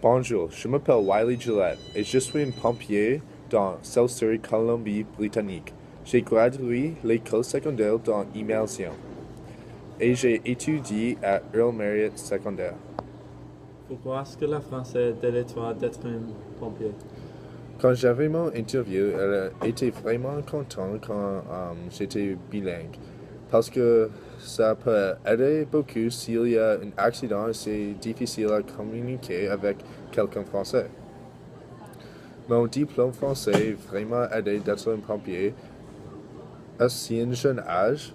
Bonjour, je m'appelle Wiley Gillette et je suis un pompier dans South-Surrey, Colombie-Britannique. J'ai gradué l'école secondaire dans immersion et j'ai étudié à Earl Marriott secondaire. Pourquoi est-ce que la France aidait toi d'être un pompier? Quand j'avais mon interview, elle était vraiment contente quand j'étais bilingue parce que ça peut aider beaucoup s'il y a un accident et c'est difficile à communiquer avec quelqu'un français. Mon diplôme français vraiment aidé d'être un pompier à si un jeune âge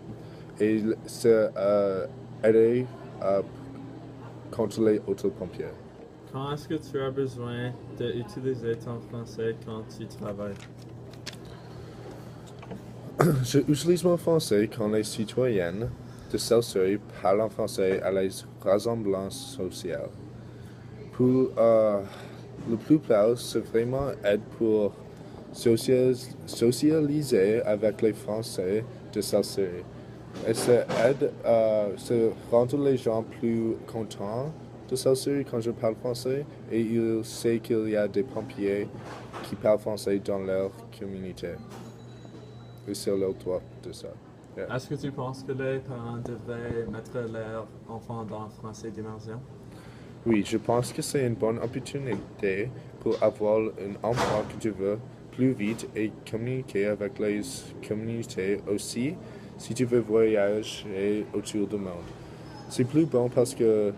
et ça a aidé à contrôler autres pompiers. Quand est-ce que tu as besoin d'utiliser ton français quand tu travailles? J'utilise mon français quand les citoyennes de South-Surrey parlent en français à les rassemblements sociaux. Pour le plupart, c'est vraiment aide pour socialiser avec les Français de South-Surrey. Et ça aide à rendre les gens plus contents de South-Surrey quand je parle français et ils savent qu'il y a des pompiers qui parlent français dans leur communauté. Et c'est leur droit de ça. Yeah. Est-ce que tu penses que les parents devraient mettre leurs enfants dans le français d'immersion? Oui, je pense que c'est une bonne opportunité pour avoir un emploi que tu veux plus vite et communiquer avec les communautés aussi si tu veux voyager autour du monde. C'est plus bon parce que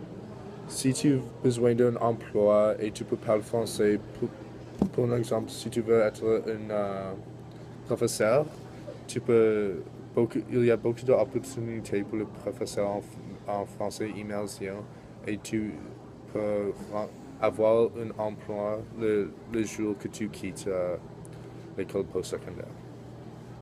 si tu as besoin d'un emploi et tu peux parler français, pour exemple, si tu veux être un professeur, il y a beaucoup d'opportunités pour le professeur en français immersion et tu peux avoir un emploi le jour que tu quittes l'école postsecondaire.